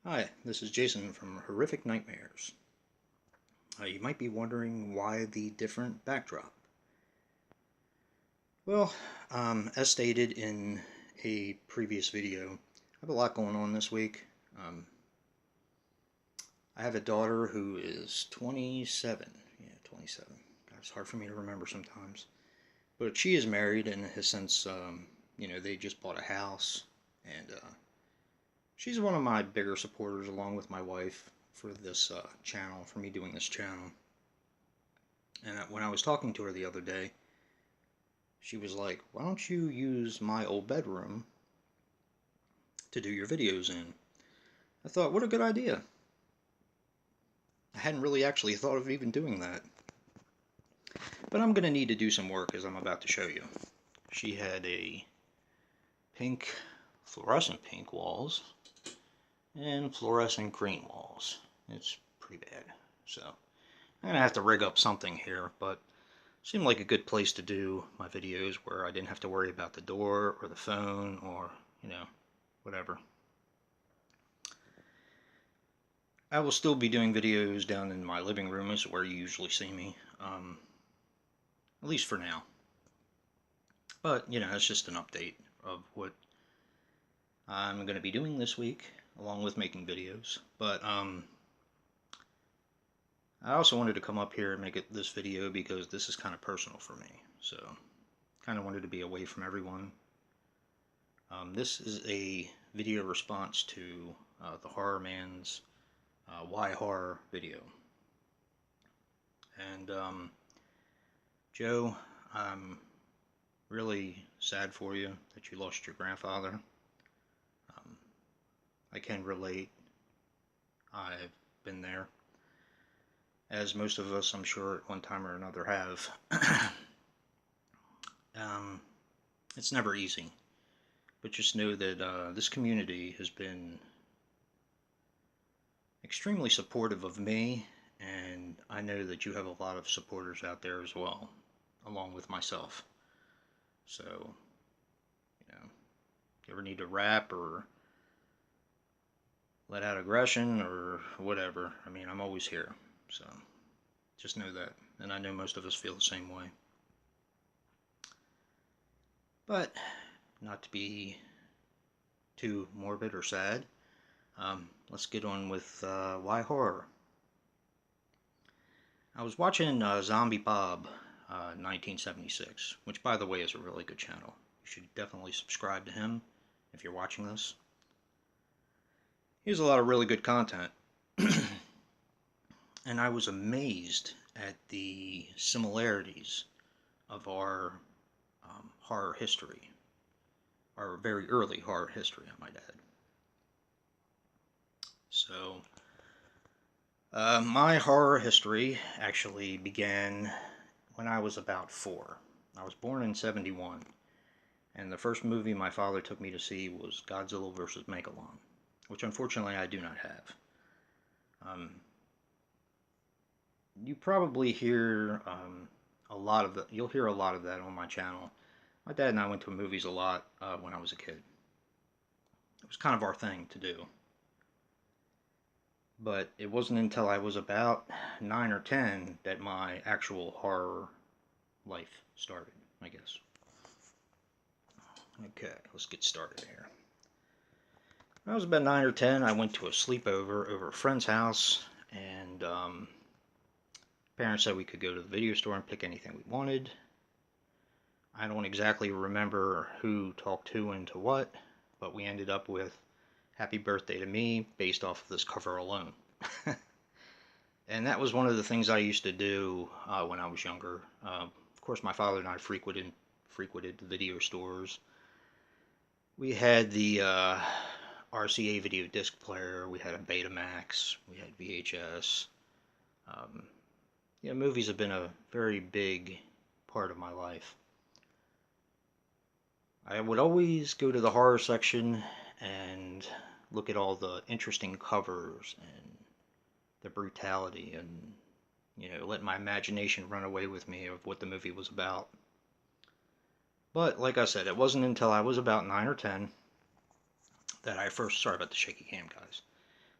Hi, this is Jason from Horrific Nightmares. You might be wondering why the different backdrop. Well, as stated in a previous video, I have a lot going on this week. I have a daughter who is 27. Yeah, 27. God, it's hard for me to remember sometimes. But she is married and has since, they just bought a house. And she's one of my bigger supporters, along with my wife, for this channel, for me doing this channel. And when I was talking to her the other day, she was like, why don't you use my old bedroom to do your videos in? I thought, what a good idea. I hadn't really actually thought of even doing that. But I'm going to need to do some work, as I'm about to show you. She had a pink, fluorescent pink walls, and fluorescent green walls. It's pretty bad. So I'm going to have to rig up something here, but seemed like a good place to do my videos where I didn't have to worry about the door or the phone or, whatever. I will still be doing videos down in my living room, is where you usually see me, at least for now. But, it's just an update of what I'm going to be doing this week, along with making videos. But, I also wanted to come up here and make this video because this is kind of personal for me. So, kind of wanted to be away from everyone. This is a video response to the Horror Man's Why Horror video. And Joe, I'm really sad for you that you lost your grandfather. I can relate. I've been there, as most of us, I'm sure, at one time or another have. It's never easy, but just know that this community has been extremely supportive of me, and I know that you have a lot of supporters out there as well, along with myself. So, you ever need to rap or let out aggression or whatever, I mean, I'm always here. So, just know that. And I know most of us feel the same way. But, not to be too morbid or sad, let's get on with why horror. I was watching Zombie Bob 1976, which, by the way, is a really good channel. You should definitely subscribe to him if you're watching this. He has a lot of really good content. And I was amazed at the similarities of our horror history. Our very early horror history, I might add. So, my horror history actually began when I was about 4. I was born in 71, and the first movie my father took me to see was Godzilla vs. Megalon, which unfortunately I do not have. You probably hear you'll hear a lot of that on my channel. My dad and I went to movies a lot when I was a kid. It was kind of our thing to do. But it wasn't until I was about 9 or 10 that my actual horror life started, I guess. Okay, let's get started here. When I was about 9 or 10, I went to a sleepover over a friend's house, and parents said we could go to the video store and pick anything we wanted. I don't exactly remember who talked who into what, but we ended up with Happy Birthday to Me based off of this cover alone. And that was one of the things I used to do when I was younger. Of course, my father and I frequented the video stores. We had the RCA video disc player, we had a Betamax, we had VHS. Movies have been a very big part of my life. I would always go to the horror section and look at all the interesting covers and the brutality, and let my imagination run away with me of what the movie was about. But like I said, it wasn't until I was about 9 or 10 that I first, sorry about the shaky cam, guys,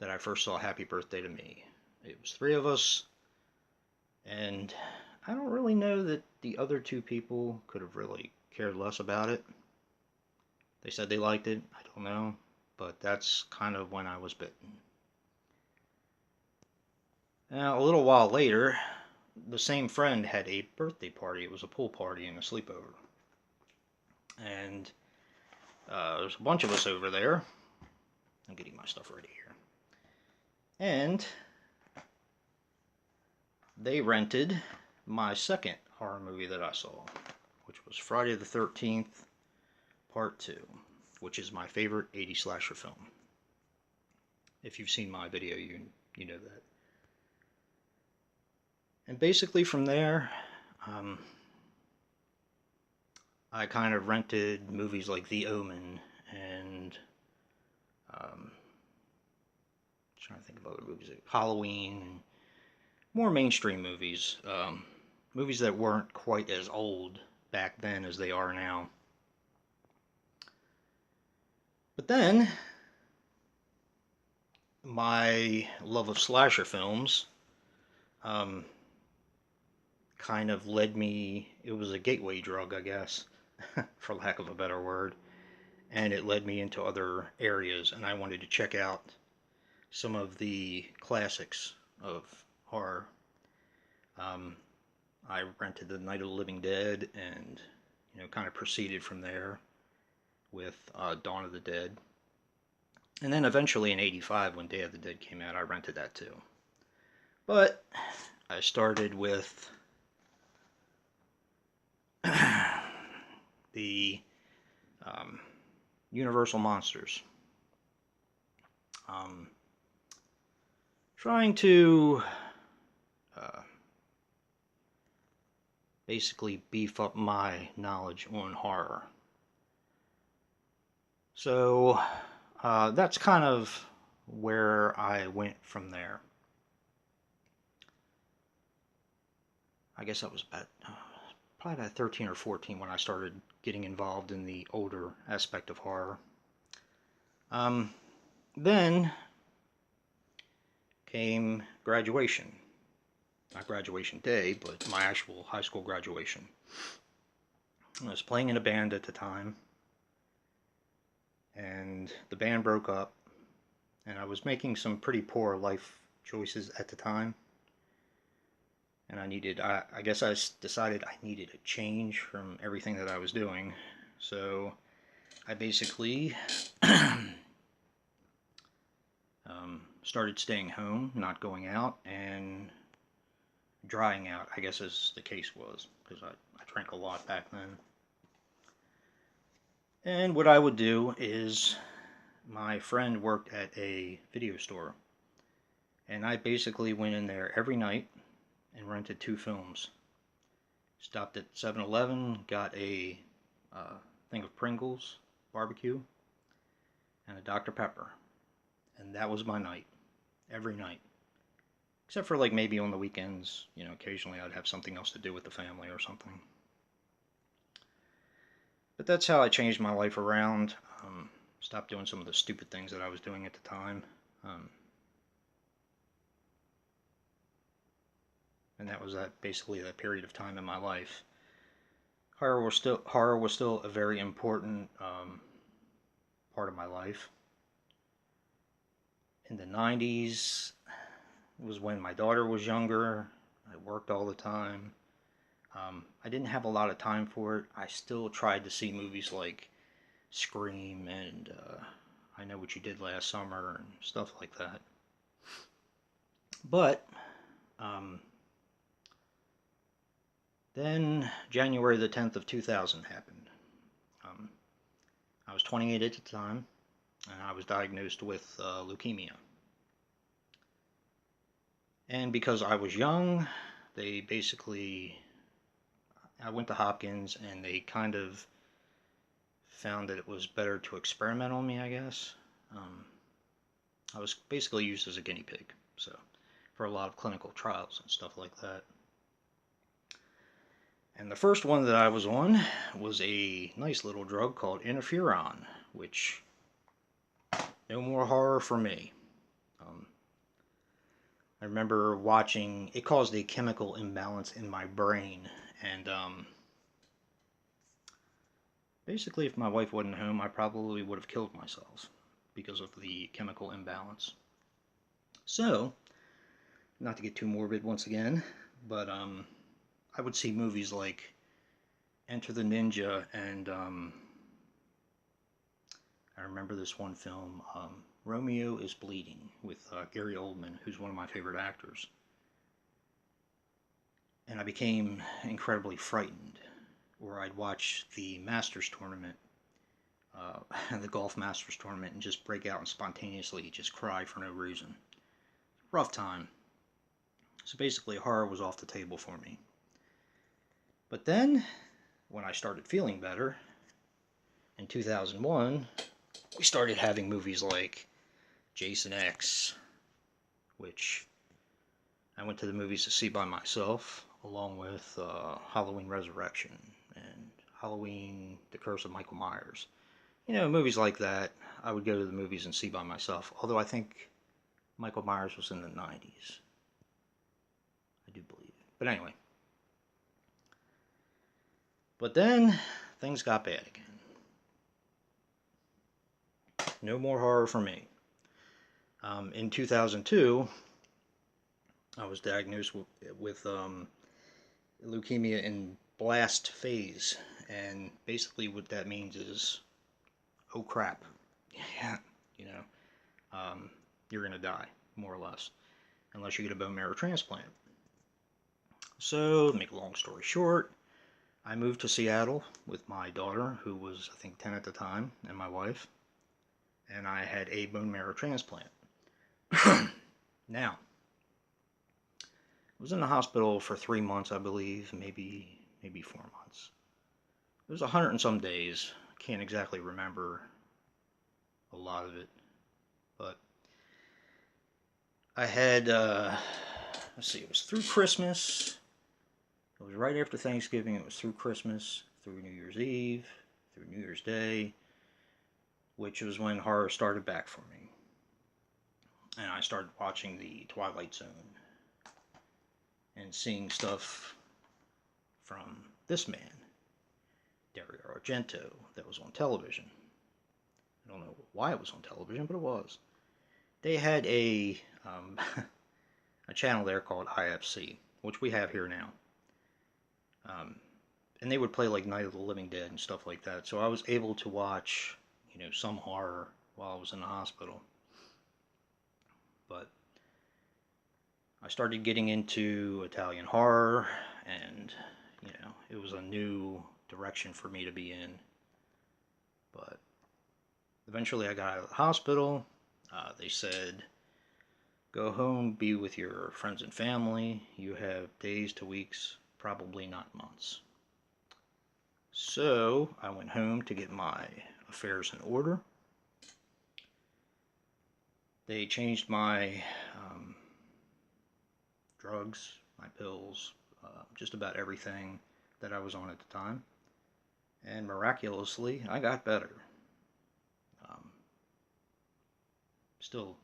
that I first saw Happy Birthday to Me. It was 3 of us, and I don't really know that the other 2 people could have really cared less about it. They said they liked it, I don't know, but that's kind of when I was bitten. Now, a little while later, the same friend had a birthday party. It was a pool party and a sleepover. And there's a bunch of us over there. I'm getting my stuff ready here. And they rented my second horror movie that I saw, which was Friday the 13th, Part 2, which is my favorite 80s slasher film. If you've seen my video, you know that. And basically from there, I kind of rented movies like The Omen and trying to think of other movies, like Halloween, and more mainstream movies. Movies that weren't quite as old back then as they are now. But then, my love of slasher films kind of led me, it was a gateway drug, I guess, for lack of a better word, and it led me into other areas, and I wanted to check out some of the classics of horror. I rented The Night of the Living Dead, and kind of proceeded from there with Dawn of the Dead. And then eventually in '85, when Day of the Dead came out, I rented that too. But I started with the Universal Monsters. Trying to basically beef up my knowledge on horror. So that's kind of where I went from there. I guess I was probably about 13 or 14 when I started getting involved in the older aspect of horror. Then came graduation. Not graduation day, but my actual high school graduation. I was playing in a band at the time, and the band broke up, and I was making some pretty poor life choices at the time. And I guess I decided I needed a change from everything that I was doing. So I basically started staying home, not going out, and drying out, I guess as the case was, because I drank a lot back then. And what I would do is, my friend worked at a video store, and I basically went in there every night and rented 2 films. Stopped at 7-Eleven, got a thing of Pringles barbecue and a Dr. Pepper, and that was my night, every night, except for like maybe on the weekends. Occasionally I'd have something else to do with the family or something. But that's how I changed my life around. Stopped doing some of the stupid things that I was doing at the time. And that was basically that period of time in my life. Horror was still a very important part of my life. In the 90s was when my daughter was younger. I worked all the time. I didn't have a lot of time for it. I still tried to see movies like Scream and I Know What You Did Last Summer and stuff like that. But then January the 10th of 2000 happened. I was 28 at the time, and I was diagnosed with leukemia. And because I was young, I went to Hopkins, and they kind of found that it was better to experiment on me, I guess. I was basically used as a guinea pig, so for a lot of clinical trials and stuff like that. And the first one that I was on was a nice little drug called interferon, which, no more horror for me. I remember watching, it caused a chemical imbalance in my brain. And basically, if my wife wasn't home, I probably would have killed myself because of the chemical imbalance. So, not to get too morbid once again, but I would see movies like Enter the Ninja, and I remember this one film, Romeo is Bleeding, with Gary Oldman, who's one of my favorite actors. And I became incredibly frightened. Or I'd watch the Masters tournament, the Golf Masters tournament, and just break out and spontaneously just cry for no reason. Rough time. So basically, horror was off the table for me. But then, when I started feeling better, in 2001, we started having movies like Jason X, which I went to the movies to see by myself, along with Halloween Resurrection and Halloween The Curse of Michael Myers. You know, movies like that, I would go to the movies and see by myself, although I think Michael Myers was in the 90s. I do believe. But anyway. But then, things got bad again. No more horror for me. In 2002, I was diagnosed with leukemia in blast phase. And basically what that means is, oh crap, yeah, you know, you're going to die, more or less, unless you get a bone marrow transplant. So, to make a long story short, I moved to Seattle with my daughter, who was, I think, 10 at the time, and my wife, and I had a bone marrow transplant. Now, I was in the hospital for 3 months, I believe, maybe 4 months. It was 100 and some days. I can't exactly remember a lot of it, but I had, let's see, it was through Christmas. It was right after Thanksgiving. It was through Christmas, through New Year's Eve, through New Year's Day, which was when horror started back for me. And I started watching the Twilight Zone and seeing stuff from this man, Dario Argento, that was on television. I don't know why it was on television, but it was. They had a a channel there called IFC, which we have here now. And they would play like Night of the Living Dead and stuff like that. So I was able to watch, you know, some horror while I was in the hospital. But I started getting into Italian horror, and, you know, it was a new direction for me to be in. But eventually I got out of the hospital. They said, go home, be with your friends and family. You have days to weeks, probably not months. So I went home to get my affairs in order. They changed my drugs, my pills, just about everything that I was on at the time. And miraculously, I got better. Still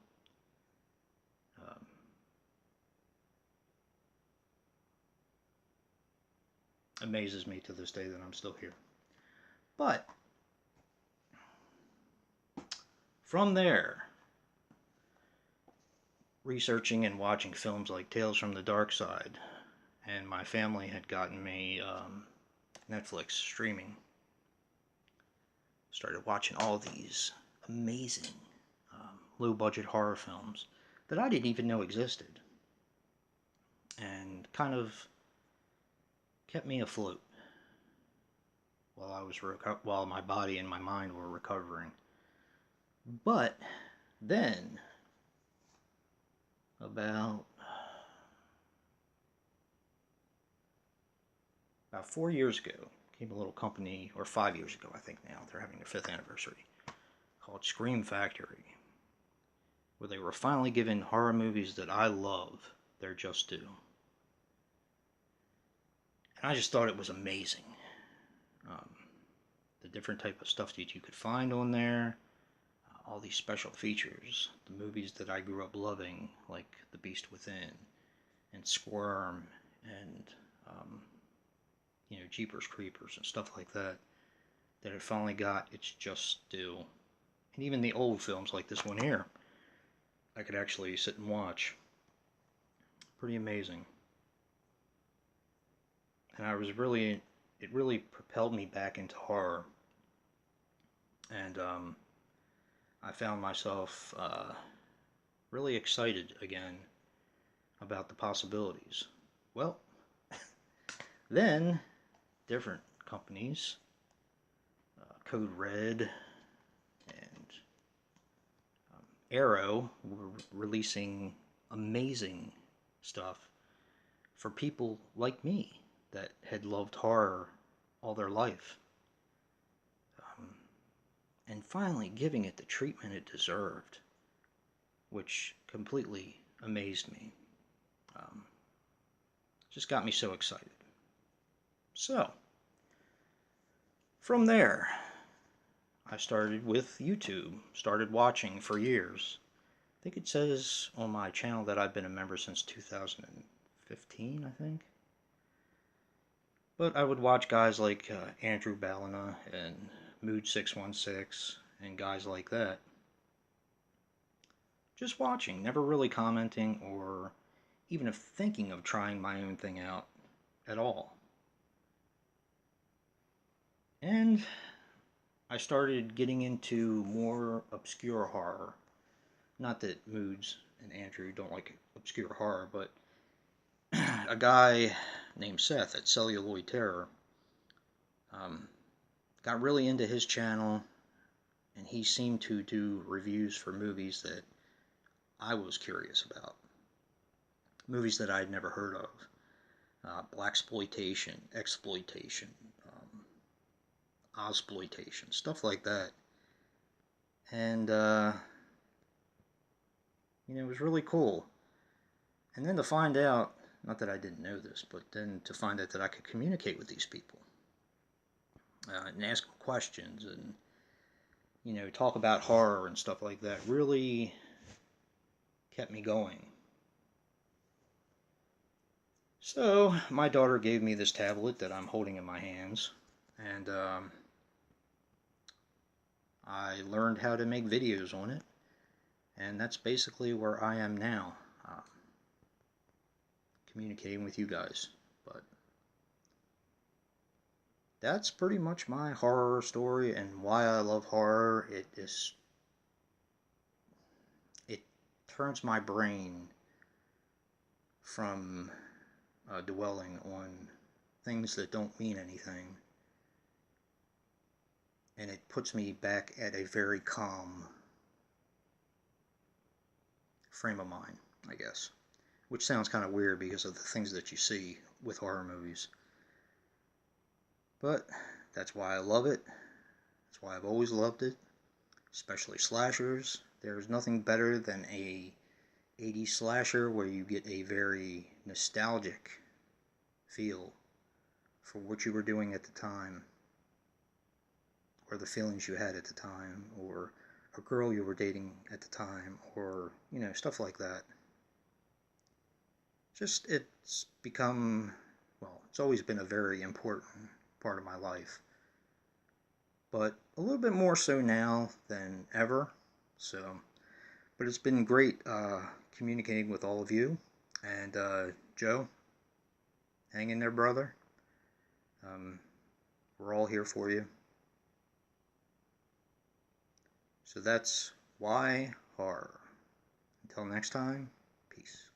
amazes me to this day that I'm still here. But from there, researching and watching films like Tales from the Dark Side, and my family had gotten me Netflix streaming. Started watching all these amazing low-budget horror films that I didn't even know existed, and kind of kept me afloat while I was while my body and my mind were recovering. But then, about 4 years ago, came a little company, or 5 years ago, I think now, they're having their 5th anniversary, called Scream Factory, where they were finally giving horror movies that I love their just due. And I just thought it was amazing. The different type of stuff that you could find on there, all these special features, the movies that I grew up loving, like The Beast Within and Squirm and Jeepers Creepers and stuff like that, that it finally got its just due. And even the old films like this one here, I could actually sit and watch. Pretty amazing. And it really propelled me back into horror. And I found myself really excited again about the possibilities. Well, then different companies, Code Red and Arrow, were releasing amazing stuff for people like me that had loved horror all their life. And finally giving it the treatment it deserved, which completely amazed me. Just got me so excited. So, from there, I started with YouTube, started watching for years. I think it says on my channel that I've been a member since 2015, I think. But I would watch guys like Andrew Ballina and Mood616 and guys like that. Just watching, never really commenting or even thinking of trying my own thing out at all. And I started getting into more obscure horror. Not that Moods and Andrew don't like obscure horror, but a guy named Seth at Celluloid Terror got really into his channel, and he seemed to do reviews for movies that I was curious about. Movies that I'd never heard of. Blaxploitation, exploitation, Ozploitation, stuff like that. And, it was really cool. And then to find out, not that I didn't know this, but then to find out that I could communicate with these people. And ask them questions and, talk about horror and stuff like that really kept me going. So, my daughter gave me this tablet that I'm holding in my hands, and I learned how to make videos on it, and that's basically where I am now, communicating with you guys. But that's pretty much my horror story and why I love horror. It turns my brain from dwelling on things that don't mean anything, and it puts me back at a very calm frame of mind, I guess, which sounds kind of weird because of the things that you see with horror movies. But that's why I love it. That's why I've always loved it, especially slashers. There's nothing better than a 80s slasher where you get a very nostalgic feel for what you were doing at the time, or the feelings you had at the time, or a girl you were dating at the time, or, stuff like that. Just, it's become, well, it's always been a very important part of my life, but a little bit more so now than ever. So, but it's been great communicating with all of you. And Joe, hang in there, brother. We're all here for you. So that's why horror. Until next time, peace.